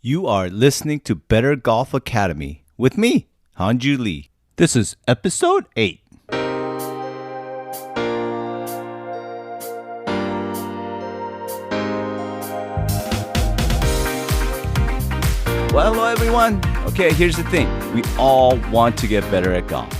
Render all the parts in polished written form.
You are listening to Better Golf Academy with me, Hanju Lee. This is episode 8. Well, hello everyone. Okay, here's the thing. We all want to get better at golf.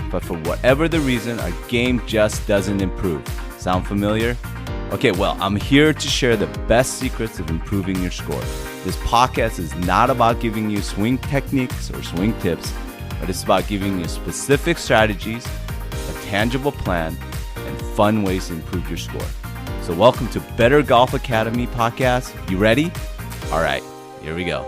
But for whatever the reason, our game just doesn't improve. Sound familiar? Okay, well, I'm here to share the best secrets of improving your score. This podcast is not about giving you swing techniques or swing tips, but it's about giving you specific strategies, a tangible plan, and fun ways to improve your score. So welcome to Better Golf Academy podcast. You ready? All right, here we go.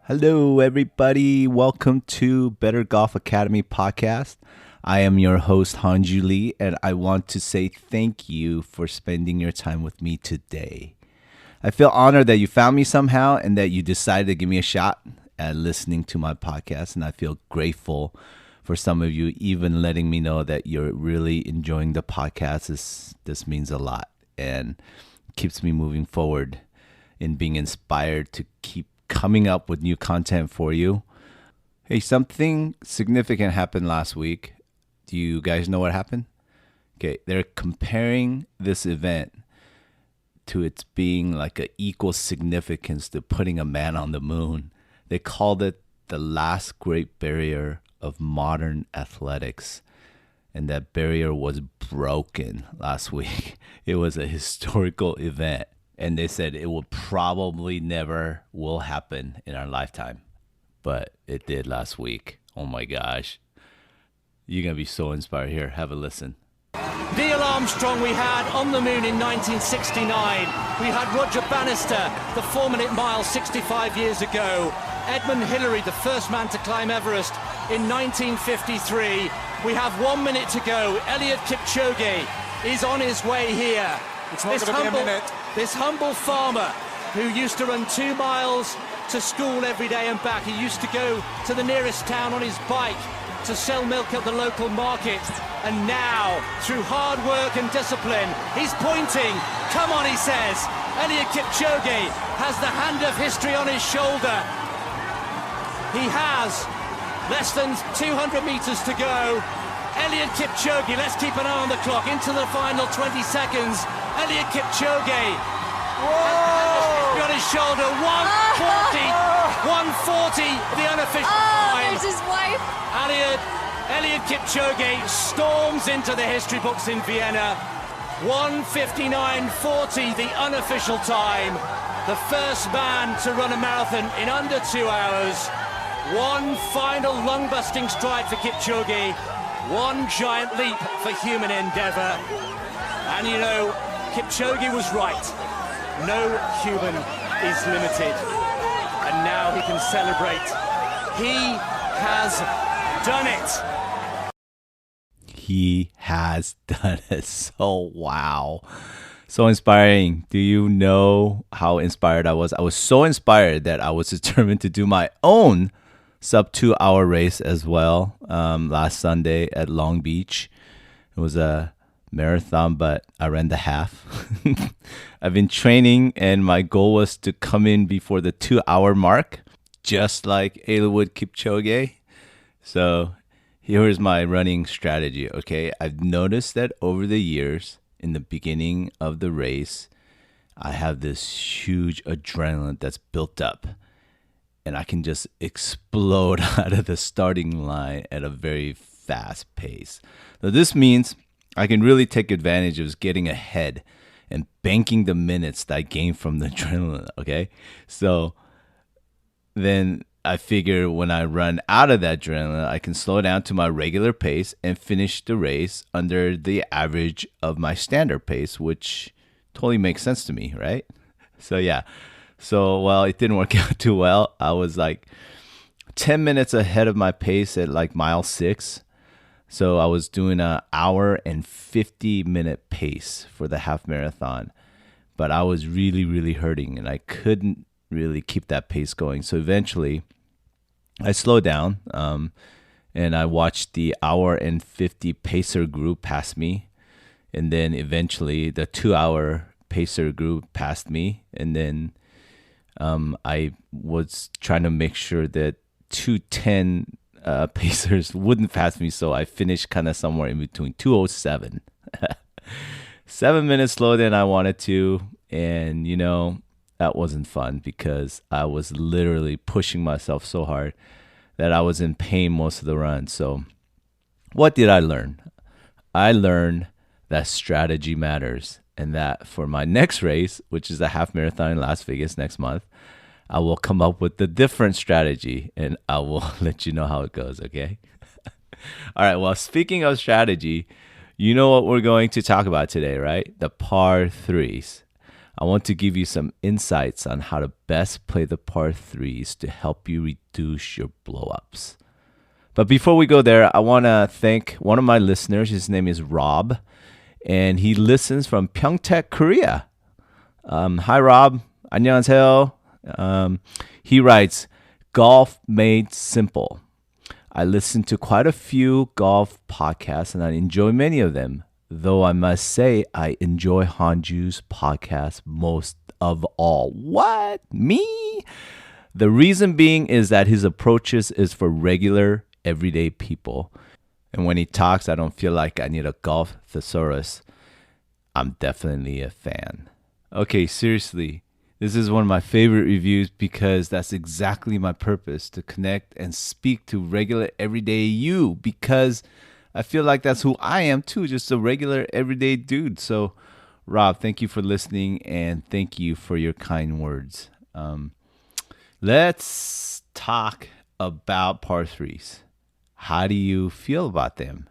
Hello, everybody. Welcome to Better Golf Academy podcast. I am your host, Hanju Lee, and I want to say thank you for spending your time with me today. I feel honored that you found me somehow and that you decided to give me a shot at listening to my podcast, and I feel grateful for some of you even letting me know that you're really enjoying the podcast. This means a lot and keeps me moving forward in being inspired to keep coming up with new content for you. Hey, something significant happened last week. Do you guys know what happened? Okay, they're comparing this event to its being like an equal significance to putting a man on the moon. They called it the last great barrier of modern athletics. And that barrier was broken last week. It was a historical event. And they said it will probably never will happen in our lifetime. But it did last week. Oh my gosh. You're going to be so inspired. Here, have a listen. Neil Armstrong we had on the moon in 1969. We had Roger Bannister, the 4-minute mile 65 years ago. Edmund Hillary, the first man to climb Everest in 1953. We have 1 minute to go. Eliud Kipchoge is on his way here. It's not going to be a minute. This humble farmer who used to run 2 miles to school every day and back. He used to go to the nearest town on his bike to sell milk at the local market. And now, through hard work and discipline, he's pointing. Come on, he says. Eliud Kipchoge has the hand of history on his shoulder. He has less than 200 meters to go. Eliud Kipchoge, let's keep an eye on the clock, into the final 20 seconds. Eliud Kipchoge, on his shoulder, 140, the unofficial time. There's his wife. Eliud Kipchoge storms into the history books in Vienna. 1:59.40, the unofficial time. The first man to run a marathon in under 2 hours. One final lung-busting stride for Kipchoge. One giant leap for human endeavor. And you know, Kipchoge was right. No human is limited. And now he can celebrate. He has done it. He has done it. So wow. So inspiring. Do you know how inspired I was? I was so inspired that I was determined to do my own sub 2 hour race as well last Sunday at Long Beach. It was a marathon, but I ran the half. I've been training and my goal was to come in before the 2 hour mark, just like Eliud Kipchoge. So here's my running strategy, okay? I've noticed that over the years, in the beginning of the race, I have this huge adrenaline that's built up. And I can just explode out of the starting line at a very fast pace. Now, this means I can really take advantage of getting ahead and banking the minutes that I gain from the adrenaline, okay? So then I figure when I run out of that adrenaline, I can slow down to my regular pace and finish the race under the average of my standard pace, which totally makes sense to me, right? So yeah. So, well, it didn't work out too well. I was like 10 minutes ahead of my pace at like mile 6. So I was doing an hour and 50-minute pace for the half marathon. But I was really, really hurting and I couldn't really keep that pace going. So eventually I slowed down and I watched the hour and 50 pacer group pass me. And then eventually the 2 hour pacer group passed me. And then I was trying to make sure that 210 pacers wouldn't pass me. So I finished kind of somewhere in between 207. 7 minutes slower than I wanted to. And, that wasn't fun because I was literally pushing myself so hard that I was in pain most of the run. So what did I learn? I learned that strategy matters, and that for my next race, which is the half marathon in Las Vegas next month, I will come up with a different strategy and I will let you know how it goes, okay? All right, well, speaking of strategy, you know what we're going to talk about today, right? The par threes. I want to give you some insights on how to best play the par threes to help you reduce your blowups. But before we go there, I want to thank one of my listeners. His name is Rob, and he listens from Pyeongtaek, Korea. Hi, Rob. 안녕하세요. He writes, Golf Made Simple. I listen to quite a few golf podcasts, and I enjoy many of them. Though I must say, I enjoy Hanju's podcast most of all. What? Me? The reason being is that his approaches is for regular, everyday people. And when he talks, I don't feel like I need a golf thesaurus. I'm definitely a fan. Okay, seriously. This is one of my favorite reviews because that's exactly my purpose, to connect and speak to regular, everyday you, because I feel like that's who I am too, just a regular, everyday dude. So, Rob, thank you for listening and thank you for your kind words. Let's talk about par threes. How do you feel about them?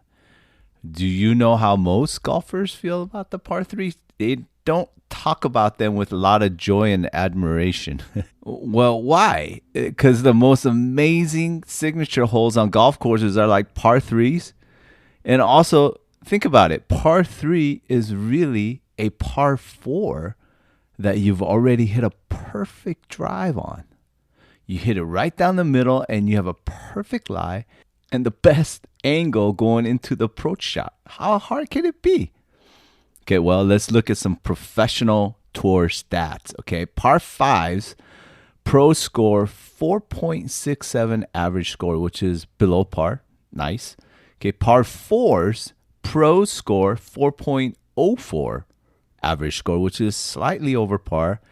Do you know how most golfers feel about the par threes? They don't talk about them with a lot of joy and admiration. Well, why? Because the most amazing signature holes on golf courses are like par threes. And also, think about it. Par 3 is really a par 4 that you've already hit a perfect drive on. You hit it right down the middle and you have a perfect lie and the best angle going into the approach shot. How hard can it be? Okay, well, let's look at some professional tour stats. Okay, par 5s, pros score 4.67 average score, which is below par. Nice. Okay, par 4s, pros score 4.04 average score, which is slightly over par.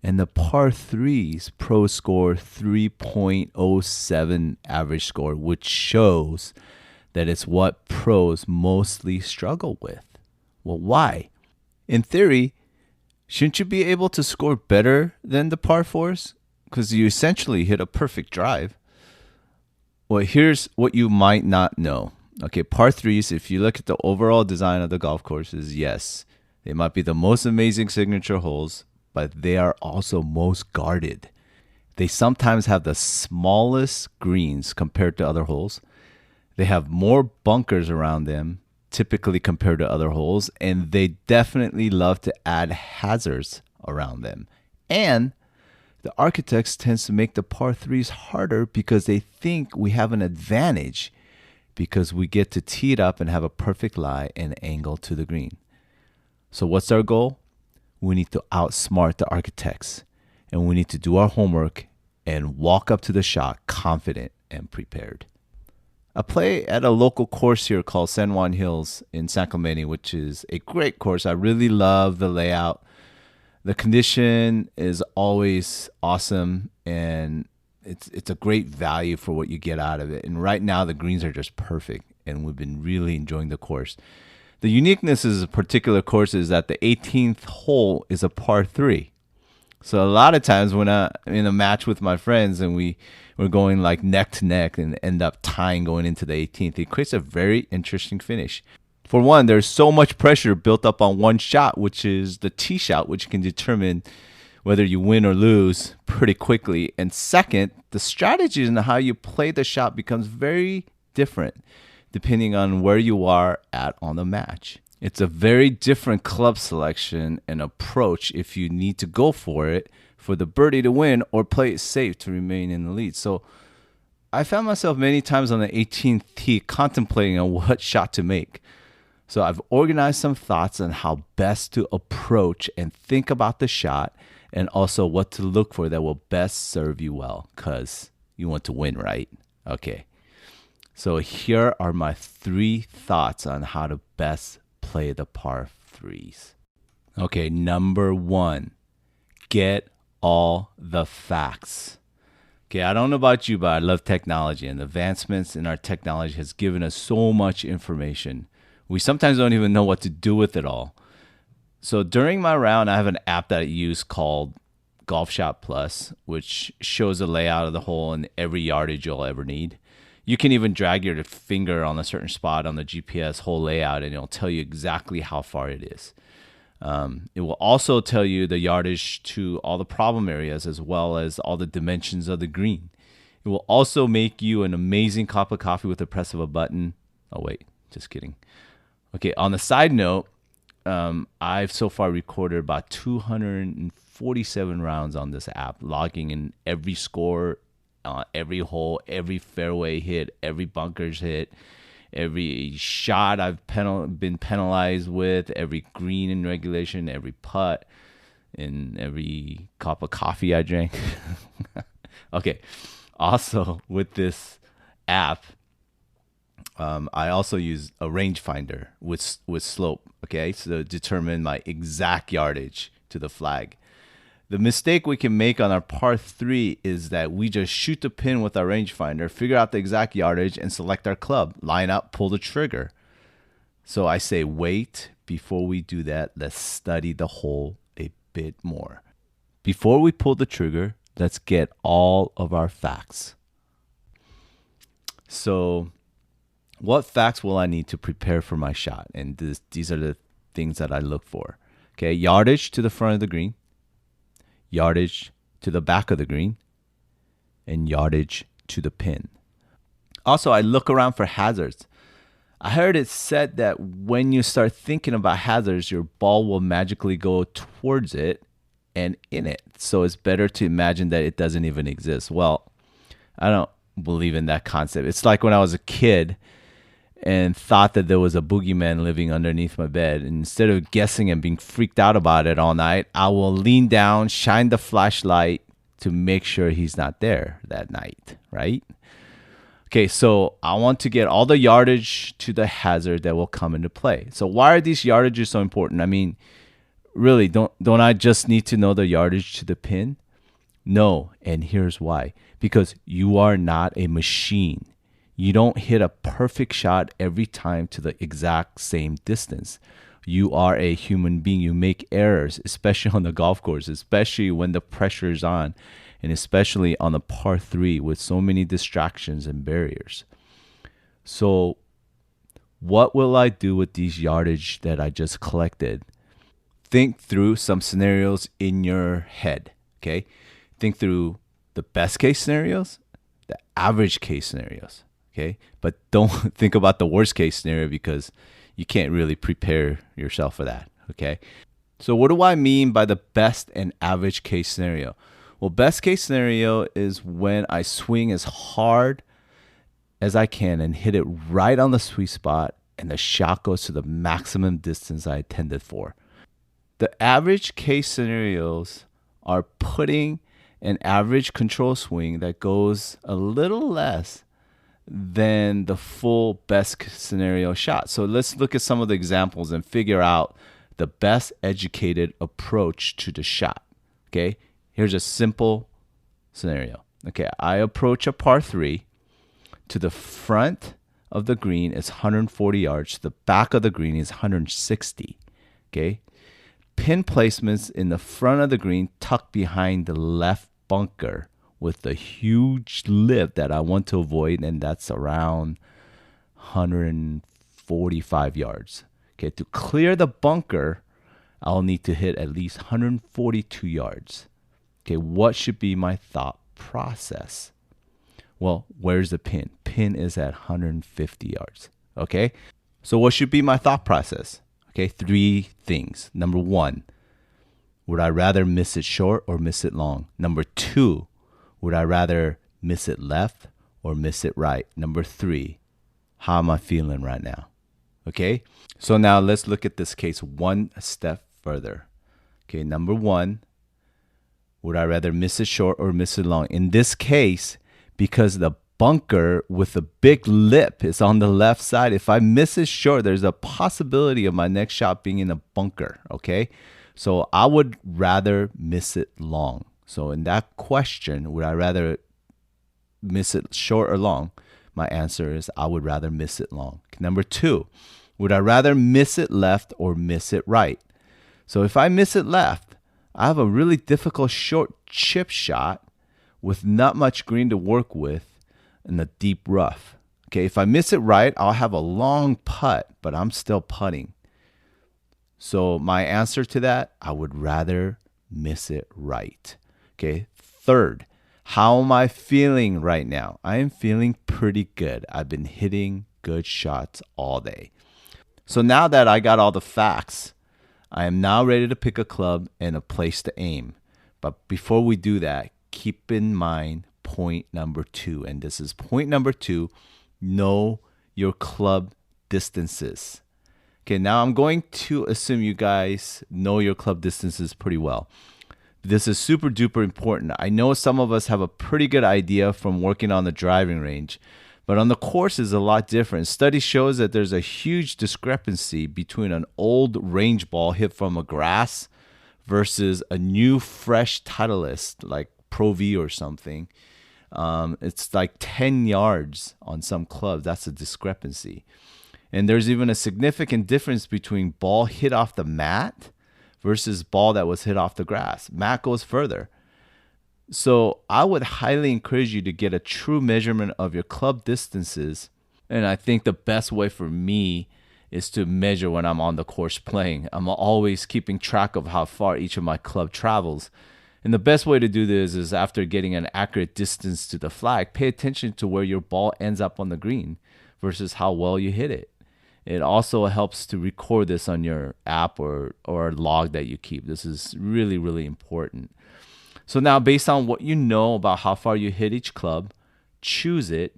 And the par 3s, pros score 3.07 average score, which shows that it's what pros mostly struggle with. Well, why? In theory, shouldn't you be able to score better than the par 4s? Because you essentially hit a perfect drive. Well, here's what you might not know. Okay, par 3s, if you look at the overall design of the golf courses, yes, they might be the most amazing signature holes, but they are also most guarded. They sometimes have the smallest greens compared to other holes. They have more bunkers around them, typically compared to other holes, and they definitely love to add hazards around them. And the architects tends to make the par 3s harder because they think we have an advantage because we get to tee it up and have a perfect lie and angle to the green. So what's our goal? We need to outsmart the architects, and we need to do our homework and walk up to the shot confident and prepared. I play at a local course here called San Juan Hills in San Clemente, which is a great course. I really love the layout. The condition is always awesome, and it's a great value for what you get out of it. And right now, the greens are just perfect, and we've been really enjoying the course. The uniqueness of this particular course is that the 18th hole is a par 3. So a lot of times when I'm in a match with my friends and we're going like neck to neck and end up tying going into the 18th, it creates a very interesting finish. For one, there's so much pressure built up on one shot, which is the tee shot, which can determine whether you win or lose pretty quickly. And second, the strategy and how you play the shot becomes very different depending on where you are at on the match. It's a very different club selection and approach if you need to go for it for the birdie to win or play it safe to remain in the lead. So I found myself many times on the 18th tee contemplating on what shot to make. So I've organized some thoughts on how best to approach and think about the shot, and also what to look for that will best serve you well, because you want to win, right? Okay. So here are my 3 thoughts on how to best play the par 3s. Okay, number 1, get all the facts. Okay, I don't know about you, but I love technology, and advancements in our technology has given us so much information. We sometimes don't even know what to do with it all. So during my round, I have an app that I use called Golf Shot Plus, which shows the layout of the hole and every yardage you'll ever need. You can even drag your finger on a certain spot on the GPS hole layout, and it'll tell you exactly how far it is. It will also tell you the yardage to all the problem areas, as well as all the dimensions of the green. It will also make you an amazing cup of coffee with the press of a button. Oh, wait, just kidding. Okay, on the side note, I've so far recorded about 247 rounds on this app, logging in every score, every hole, every fairway hit, every bunkers hit, every shot I've been penalized with, every green in regulation, every putt, and every cup of coffee I drank. Okay, also with this app, I also use a rangefinder with slope, okay, so to determine my exact yardage to the flag. The mistake we can make on our par 3 is that we just shoot the pin with our rangefinder, figure out the exact yardage, and select our club, line up, pull the trigger. So I say wait before we do that. Let's study the hole a bit more. Before we pull the trigger, let's get all of our facts. So what facts will I need to prepare for my shot? And these are the things that I look for. Okay, yardage to the front of the green, yardage to the back of the green, and yardage to the pin. Also, I look around for hazards. I heard it said that when you start thinking about hazards, your ball will magically go towards it and in it. So it's better to imagine that it doesn't even exist. Well, I don't believe in that concept. It's like when I was a kid and thought that there was a boogeyman living underneath my bed. And instead of guessing and being freaked out about it all night, I will lean down, shine the flashlight to make sure he's not there that night, right? Okay, so I want to get all the yardage to the hazard that will come into play. So why are these yardages so important? I mean, really, don't I just need to know the yardage to the pin? No, and here's why. Because you are not a machine. You don't hit a perfect shot every time to the exact same distance. You are a human being. You make errors, especially on the golf course, especially when the pressure is on, and especially on the par 3 with so many distractions and barriers. So what will I do with these yardage that I just collected? Think through some scenarios in your head, okay? Think through the best case scenarios, the average case scenarios. Okay, but don't think about the worst case scenario, because you can't really prepare yourself for that. Okay, so what do I mean by the best and average case scenario? Well, best case scenario is when I swing as hard as I can and hit it right on the sweet spot, and the shot goes to the maximum distance I intended for. The average case scenarios are putting an average control swing that goes a little less than the full best scenario shot. So let's look at some of the examples and figure out the best educated approach to the shot. Okay, here's a simple scenario. Okay, I approach a par 3. To the front of the green is 140 yards. To the back of the green is 160. Okay, pin placements in the front of the green tucked behind the left bunker with the huge lip that I want to avoid, and that's around 145 yards. Okay, to clear the bunker, I'll need to hit at least 142 yards. Okay, what should be my thought process? Well, where's the pin? Pin is at 150 yards. Okay, so what should be my thought process? Okay, 3 things. Number 1, would I rather miss it short or miss it long? Number 2, would I rather miss it left or miss it right? Number 3, how am I feeling right now? Okay, so now let's look at this case one step further. Okay, number 1, would I rather miss it short or miss it long? In this case, because the bunker with the big lip is on the left side, if I miss it short, there's a possibility of my next shot being in a bunker, okay? So I would rather miss it long. So in that question, would I rather miss it short or long? My answer is I would rather miss it long. Number 2, would I rather miss it left or miss it right? So if I miss it left, I have a really difficult short chip shot with not much green to work with in the deep rough. Okay, if I miss it right, I'll have a long putt, but I'm still putting. So my answer to that, I would rather miss it right. Okay, 3rd, how am I feeling right now? I am feeling pretty good. I've been hitting good shots all day. So now that I got all the facts, I am now ready to pick a club and a place to aim. But before we do that, keep in mind point number 2. And this is point number 2, know your club distances. Okay, now I'm going to assume you guys know your club distances pretty well. This is super duper important. I know some of us have a pretty good idea from working on the driving range, but on the course is a lot different. Study shows that there's a huge discrepancy between an old range ball hit from a grass versus a new fresh Titleist like Pro V or something. It's like 10 yards on some clubs. That's a discrepancy. And there's even a significant difference between ball hit off the mat versus ball that was hit off the grass. Mat goes further. So I would highly encourage you to get a true measurement of your club distances. And I think the best way for me is to measure when I'm on the course playing. I'm always keeping track of how far each of my club travels. And the best way to do this is after getting an accurate distance to the flag, pay attention to where your ball ends up on the green versus how well you hit it. It also helps to record this on your app or log that you keep. This is really, really important. So now based on what you know about how far you hit each club, choose it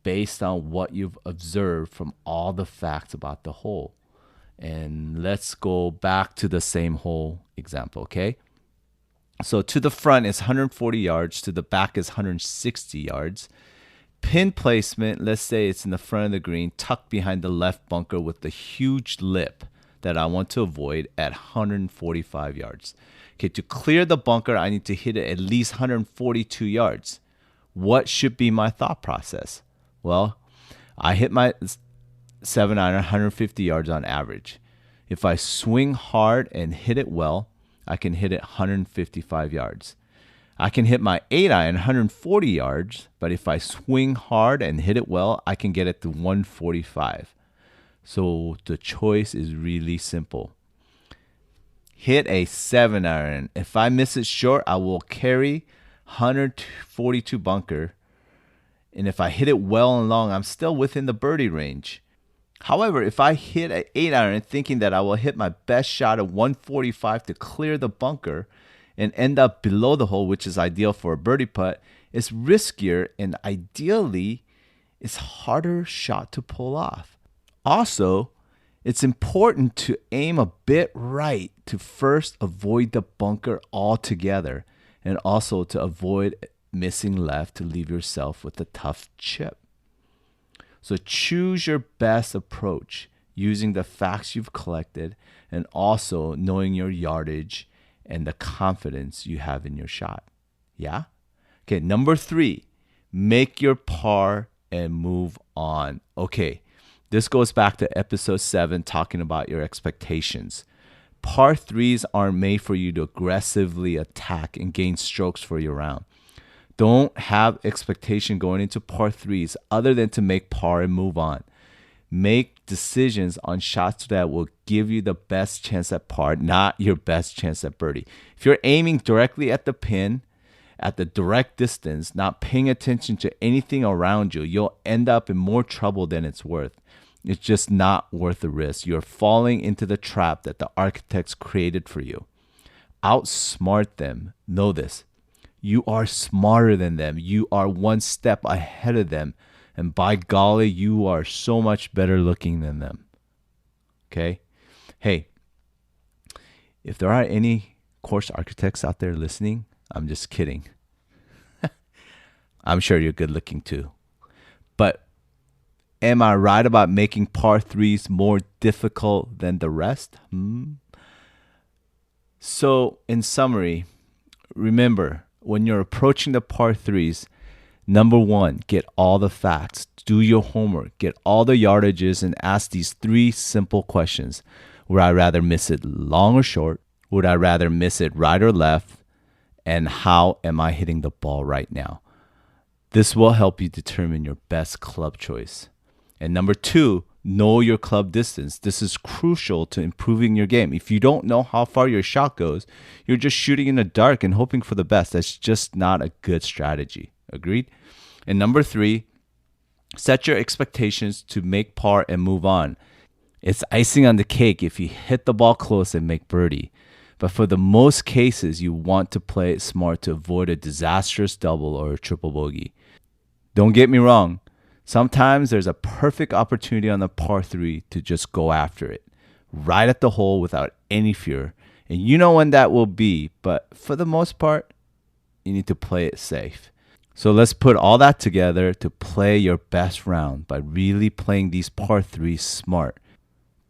based on what you've observed from all the facts about the hole. And let's go back to the same hole example, okay? So to the front is 140 yards, to the back is 160 yards. Pin placement, let's say it's in the front of the green, tucked behind the left bunker with the huge lip that I want to avoid at 145 yards. Okay, to clear the bunker, I need to hit it at least 142 yards. What should be my thought process? Well, I hit my 7-iron 150 yards on average. If I swing hard and hit it well, I can hit it 155 yards. I can hit my 8-iron 140 yards, but if I swing hard and hit it well, I can get it to 145. So the choice is really simple. Hit a 7-iron. If I miss it short, I will carry 142 bunker. And if I hit it well and long, I'm still within the birdie range. However, if I hit an 8-iron thinking that I will hit my best shot at 145 to clear the bunker and end up below the hole, which is ideal for a birdie putt, it's riskier and ideally it's harder shot to pull off. Also, it's important to aim a bit right to first avoid the bunker altogether and also to avoid missing left to leave yourself with a tough chip. So choose your best approach using the facts you've collected and also knowing your yardage and the confidence you have in your shot. Yeah? Okay, number 3, make your par and move on. Okay, this goes back to episode 7 talking about your expectations. Par 3s aren't made for you to aggressively attack and gain strokes for your round. Don't have expectation going into par 3s other than to make par and move on. Make decisions on shots that will give you the best chance at par, not your best chance at birdie. If you're aiming directly at the pin, at the direct distance, not paying attention to anything around you, you'll end up in more trouble than it's worth. It's just not worth the risk. You're falling into the trap that the architects created for you. Outsmart them. Know this. You are smarter than them. You are one step ahead of them. And by golly, you are so much better looking than them. Okay? Hey, if there are any course architects out there listening, I'm just kidding. I'm sure you're good looking too. But am I right about making par threes more difficult than the rest? So, in summary, remember, when you're approaching the par threes, number one, get all the facts, do your homework, get all the yardages, and ask these three simple questions. Would I rather miss it long or short? Would I rather miss it right or left? And how am I hitting the ball right now? This will help you determine your best club choice. And number two, know your club distance. This is crucial to improving your game. If you don't know how far your shot goes, you're just shooting in the dark and hoping for the best. That's just not a good strategy. Agreed? And number three, set your expectations to make par and move on. It's icing on the cake if you hit the ball close and make birdie. But for the most cases, you want to play it smart to avoid a disastrous double or a triple bogey. Don't get me wrong. Sometimes there's a perfect opportunity on the par three to just go after it, right at the hole without any fear. And you know when that will be, but for the most part, you need to play it safe. So let's put all that together to play your best round by really playing these par threes smart.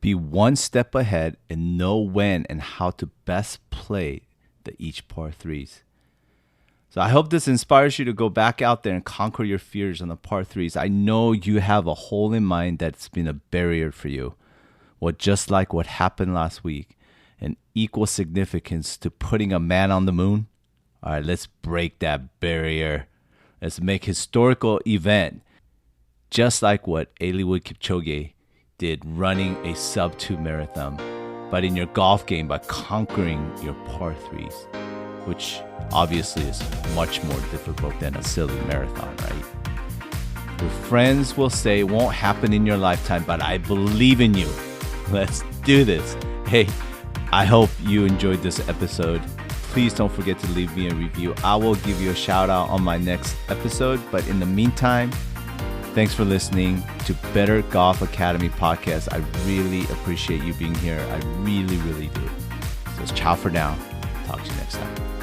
Be one step ahead and know when and how to best play each par threes. So I hope this inspires you to go back out there and conquer your fears on the par threes. I know you have a hole in mind that's been a barrier for you. Well, just like what happened last week, an equal significance to putting a man on the moon. All right, let's break that barrier. Let's make historical event, just like what Eliud Kipchoge did running a sub-2 marathon, but in your golf game by conquering your par threes, which obviously is much more difficult than a silly marathon, right? Your friends will say it won't happen in your lifetime, but I believe in you. Let's do this. Hey, I hope you enjoyed this episode. Please don't forget to leave me a review. I will give you a shout out on my next episode. But in the meantime, thanks for listening to Better Golf Academy podcast. I really appreciate you being here. I really, really do. So it's ciao for now. Talk to you next time.